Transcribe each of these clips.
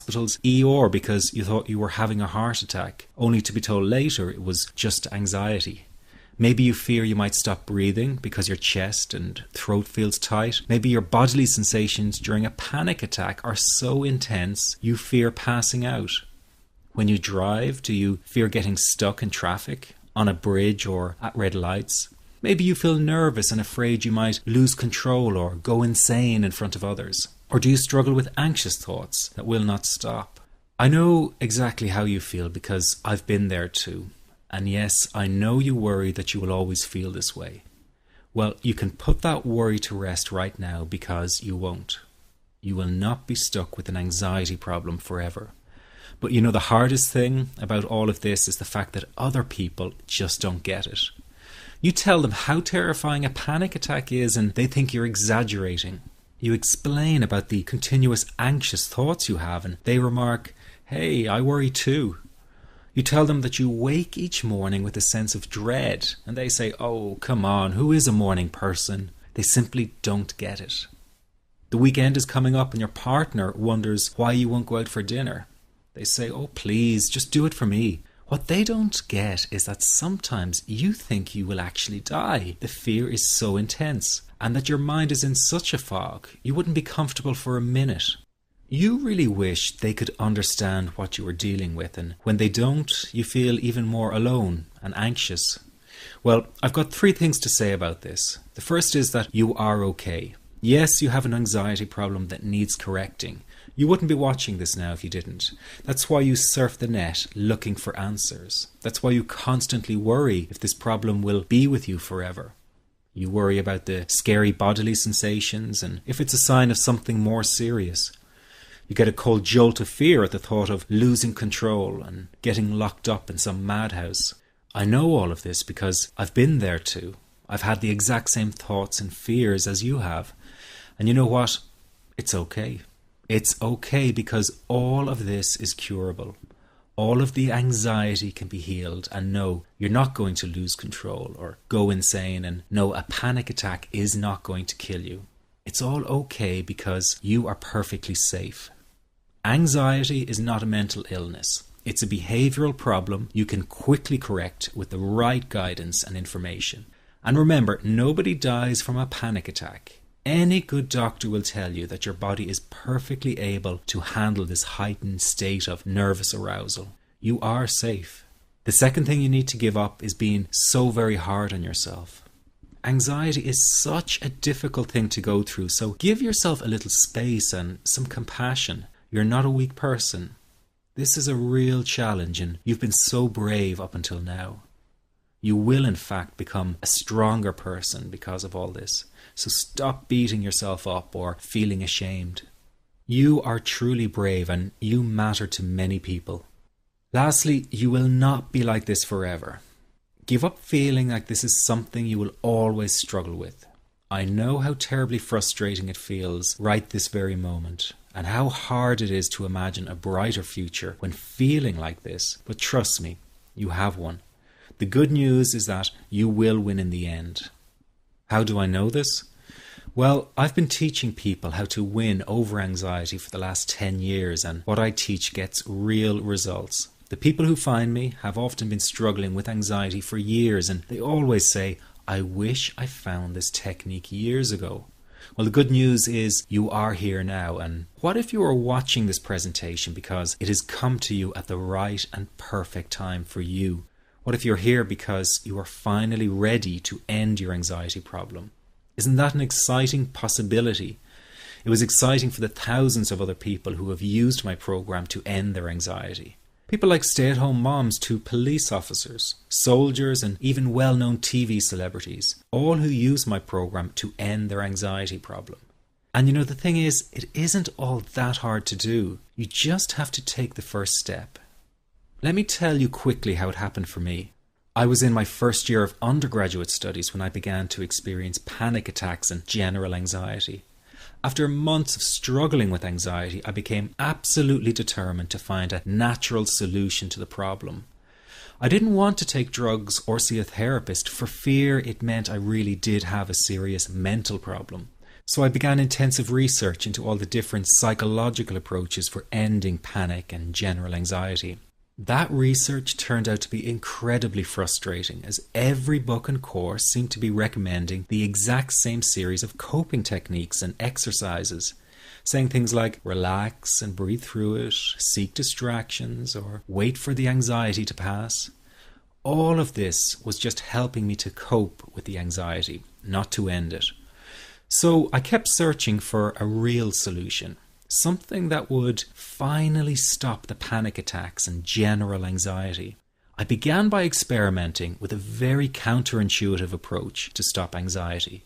hospital's ER because you thought you were having a heart attack, only to be told later it was just anxiety. Maybe you fear you might stop breathing because your chest and throat feels tight. Maybe your bodily sensations during a panic attack are so intense you fear passing out. When you drive, do you fear getting stuck in traffic, on a bridge or at red lights? Maybe you feel nervous and afraid you might lose control or go insane in front of others. Or do you struggle with anxious thoughts that will not stop? I know exactly how you feel because I've been there too. And yes, I know you worry that you will always feel this way. Well, you can put that worry to rest right now because you won't. You will not be stuck with an anxiety problem forever. But you know, the hardest thing about all of this is the fact that other people just don't get it. You tell them how terrifying a panic attack is and they think you're exaggerating. You explain about the continuous anxious thoughts you have and they remark, "Hey, I worry too." You tell them that you wake each morning with a sense of dread and they say, "Oh, come on, who is a morning person?" They simply don't get it. The weekend is coming up and your partner wonders why you won't go out for dinner. They say, "Oh, please, just do it for me." What they don't get is that sometimes you think you will actually die. The fear is so intense and that your mind is in such a fog, you wouldn't be comfortable for a minute. You really wish they could understand what you are dealing with, and when they don't, you feel even more alone and anxious. Well, I've got 3 things to say about this. The first is that you are okay. Yes, you have an anxiety problem that needs correcting. You wouldn't be watching this now if you didn't. That's why you surf the net looking for answers. That's why you constantly worry if this problem will be with you forever. You worry about the scary bodily sensations and if it's a sign of something more serious. You get a cold jolt of fear at the thought of losing control and getting locked up in some madhouse. I know all of this because I've been there too. I've had the exact same thoughts and fears as you have. And you know what? It's okay. It's okay because all of this is curable. All of the anxiety can be healed, and no, you're not going to lose control or go insane, and no, a panic attack is not going to kill you. It's all okay because you are perfectly safe. Anxiety is not a mental illness. It's a behavioral problem you can quickly correct with the right guidance and information. And remember, nobody dies from a panic attack. Any good doctor will tell you that your body is perfectly able to handle this heightened state of nervous arousal. You are safe. The second thing you need to give up is being so very hard on yourself. Anxiety is such a difficult thing to go through, so give yourself a little space and some compassion. You're not a weak person. This is a real challenge and you've been so brave up until now. You will in fact become a stronger person because of all this. So stop beating yourself up or feeling ashamed. You are truly brave and you matter to many people. Lastly, you will not be like this forever. Give up feeling like this is something you will always struggle with. I know how terribly frustrating it feels right this very moment, and how hard it is to imagine a brighter future when feeling like this, but trust me, you have one. The good news is that you will win in the end. How do I know this? Well, I've been teaching people how to win over anxiety for the last 10 years, and what I teach gets real results. The people who find me have often been struggling with anxiety for years, and they always say, "I wish I found this technique years ago." Well, the good news is you are here now, and what if you are watching this presentation because it has come to you at the right and perfect time for you? What if you're here because you are finally ready to end your anxiety problem? Isn't that an exciting possibility? It was exciting for the thousands of other people who have used my program to end their anxiety. People like stay-at-home moms to police officers, soldiers, and even well-known TV celebrities, all who use my program to end their anxiety problem. And you know, the thing is, it isn't all that hard to do. You just have to take the first step. Let me tell you quickly how it happened for me. I was in my first year of undergraduate studies when I began to experience panic attacks and general anxiety. After months of struggling with anxiety, I became absolutely determined to find a natural solution to the problem. I didn't want to take drugs or see a therapist for fear it meant I really did have a serious mental problem. So I began intensive research into all the different psychological approaches for ending panic and general anxiety. That research turned out to be incredibly frustrating, as every book and course seemed to be recommending the exact same series of coping techniques and exercises, saying things like relax and breathe through it, seek distractions, or wait for the anxiety to pass. All of this was just helping me to cope with the anxiety, not to end it. So I kept searching for a real solution, something that would finally stop the panic attacks and general anxiety. I began by experimenting with a very counterintuitive approach to stop anxiety,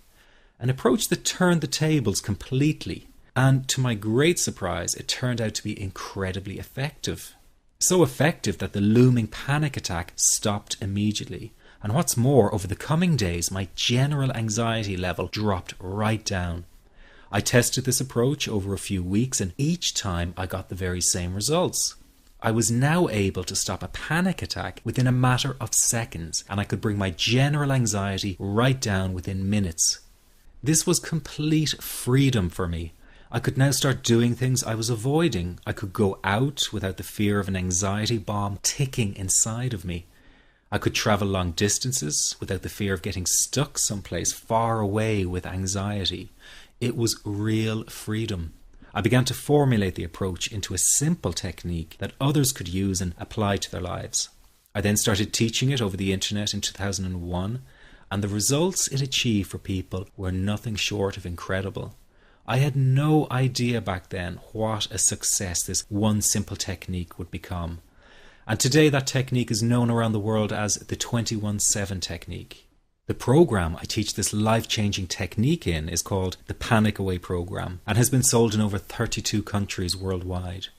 an approach that turned the tables completely, and to my great surprise, it turned out to be incredibly effective. So effective that the looming panic attack stopped immediately. And what's more, over the coming days, my general anxiety level dropped right down. I tested this approach over a few weeks, and each time I got the very same results. I was now able to stop a panic attack within a matter of seconds, and I could bring my general anxiety right down within minutes. This was complete freedom for me. I could now start doing things I was avoiding. I could go out without the fear of an anxiety bomb ticking inside of me. I could travel long distances without the fear of getting stuck someplace far away with anxiety. It was real freedom. I began to formulate the approach into a simple technique that others could use and apply to their lives. I then started teaching it over the internet in 2001, and the results it achieved for people were nothing short of incredible. I had no idea back then what a success this one simple technique would become. And today that technique is known around the world as the 21-7 technique. The program I teach this life-changing technique in is called the Panic Away program and has been sold in over 32 countries worldwide.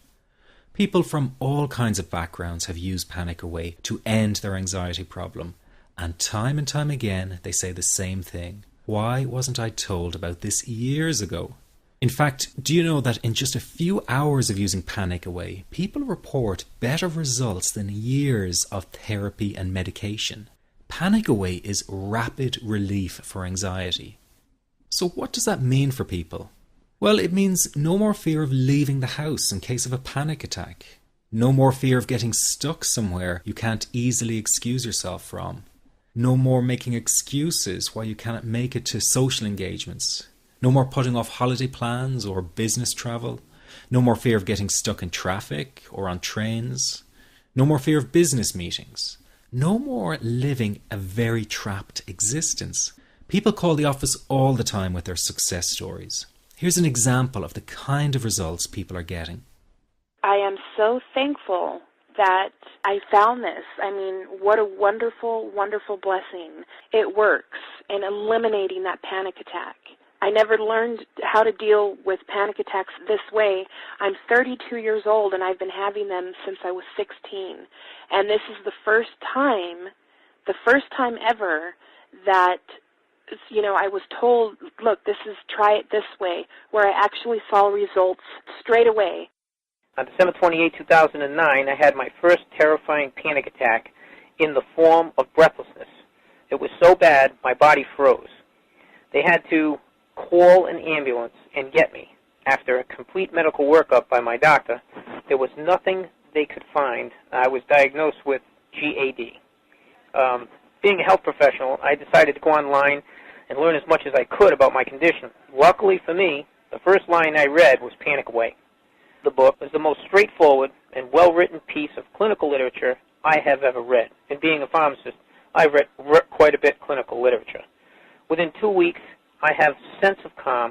People from all kinds of backgrounds have used Panic Away to end their anxiety problem, and time again they say the same thing. Why wasn't I told about this years ago? In fact, do you know that in just a few hours of using Panic Away, people report better results than years of therapy and medication? Panic Away is rapid relief for anxiety. So what does that mean for people? Well, it means no more fear of leaving the house in case of a panic attack. No more fear of getting stuck somewhere you can't easily excuse yourself from. No more making excuses why you cannot make it to social engagements. No more putting off holiday plans or business travel. No more fear of getting stuck in traffic or on trains. No more fear of business meetings. No more living a very trapped existence. People call the office all the time with their success stories. Here's an example of the kind of results people are getting. I am so thankful that I found this. I mean, what a wonderful, wonderful blessing. It works in eliminating that panic attack. I never learned how to deal with panic attacks this way. I'm 32 years old, and I've been having them since I was 16. And this is the first time ever that, I was told, look, try it this way, where I actually saw results straight away. On December 28, 2009, I had my first terrifying panic attack in the form of breathlessness. It was so bad, my body froze. They had to call an ambulance and get me. After a complete medical workup by my doctor, there was nothing they could find. I was diagnosed with GAD. Being a health professional, I decided to go online and learn as much as I could about my condition. Luckily for me, the first line I read was Panic Away. The book was the most straightforward and well-written piece of clinical literature I have ever read. And being a pharmacist, I've read quite a bit of clinical literature. Within 2 weeks, I have a sense of calm